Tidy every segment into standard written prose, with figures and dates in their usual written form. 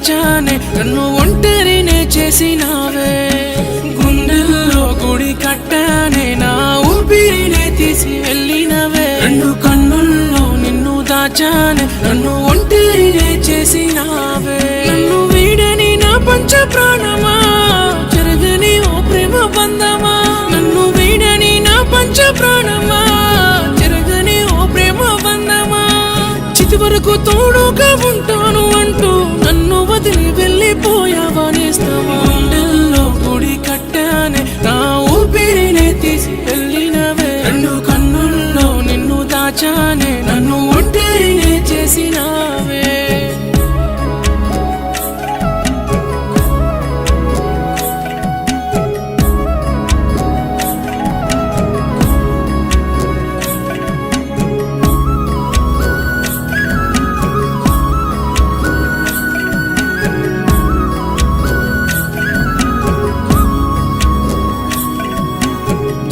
దాచానే నన్ను ఒంటరినే చేసినావే గుండెల్లో గుడి కట్టానే నా ఊపిరినే తీసి వెళ్ళినవే రెండు కన్నుల్లో నిన్ను దాచానే నన్ను ఒంటరినే చేసినావే నన్ను వీడని నా పంచ ప్రాణమా జరగని ఓ ప్రేమ బంధమా నన్ను వీడని నా పంచ ప్రాణమా జరగని ఓ ప్రేమ బంధమా చితి వరకు తోడుగా ఉంటాను అంటూ నన్ను వదిలి వెళ్ళిపోయావా నేస్తమా గుండెల్లో గుడి కట్టానే నా ఊపిరినే తీసి వెళ్ళినవే రెండు కన్నుల్లో నిన్ను దాచానే నన్ను ఒంటరినే చేసినావే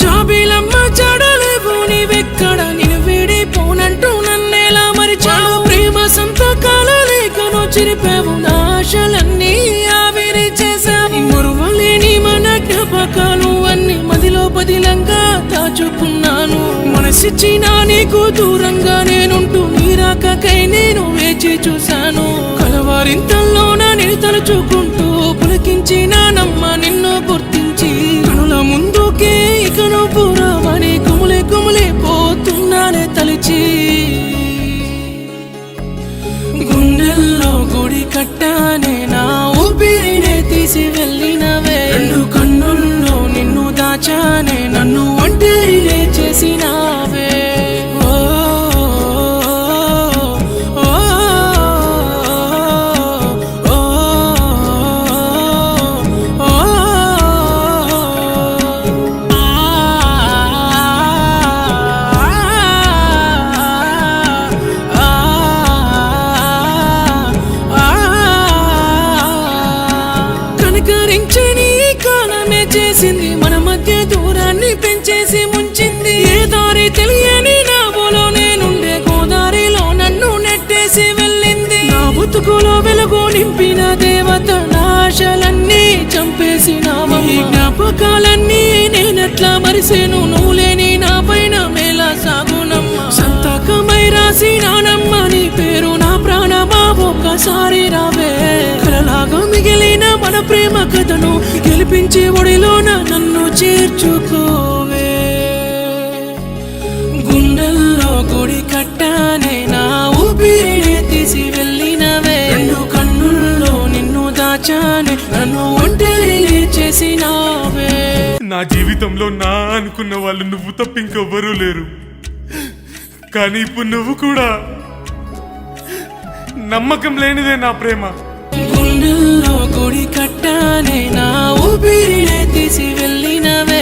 జాబిలమ్మ చాడలేవు నీవెక్కడ నేను వీడిపోనంటూ నన్నేలా మరిచావు ప్రేమ సంతకాల లేఖను చిరిపావు నా ఆశలన్నీ ఆవిరి చేశావు మరువలేని మన జ్ఞాపకాలు అన్ని మదిలో పదిలంగా దాచుకున్నాను మనసిచ్చిన నీకు దూరంగా నేనుంటూ నీ రాకకై నేను వేచి చూశాను కలవారింతల్లోన నేను తలుచుకుంటూ పులకించినానమ్మ నిన్ను గుర్తించి కనుల ముందుకే ఇకను పురావని కుములే కుములే పోతున్నానే తలిచి గుండెల్లో గుడి కట్టానే నా ఊపిరినే తీసి వెళ్ళినవే రెండు కన్నుల్లో నిన్ను దాచానే నన్ను ఒంటరినే చేసినావే కనికరించని కాలమే చేసింది మన మధ్య దూరాన్ని పెంచేసి ముంచింది ఏ దారి తెలియని నా బోలో నేనుండే గోదారిలో నన్ను నెట్టేసి వెళ్ళింది నా బతుకులో వెలుగు నింపిన దేవత నా ఆశలన్నీ చంపేసినావా ఈ జ్ఞాపకాలన్నీ నేనెట్లా మరిసేను నువ్వు లేని నా పైన మేలా సాగునమ్మ సంతకమై రాసినానమ్మ నీ పేరు నా ప్రాణమా ఒక్కసారి రావే కలలాగా మిగిలిన మన ప్రేమ కథను గెలిపించి ఒడిలోన నన్ను చేర్చుకోవే గుండెల్లో గుడి కట్టానే నా ఊపిరినే తీసి వెళ్ళినవే రెండు కన్నుల్లో నిన్ను దాచానే నన్ను ఒంటరినే చేసినావే నా జీవితంలో నా అనుకున్న వాళ్ళు నువ్వు తప్ప ఇంకెవ్వరూ లేరు కానీ ఇప్పుడు నువ్వు కూడా నమ్మకం లేనిదే నా ప్రేమ గుండెల్లో గుడి కట్టానే నా ఊపిరినే తీసి వెళ్ళినవే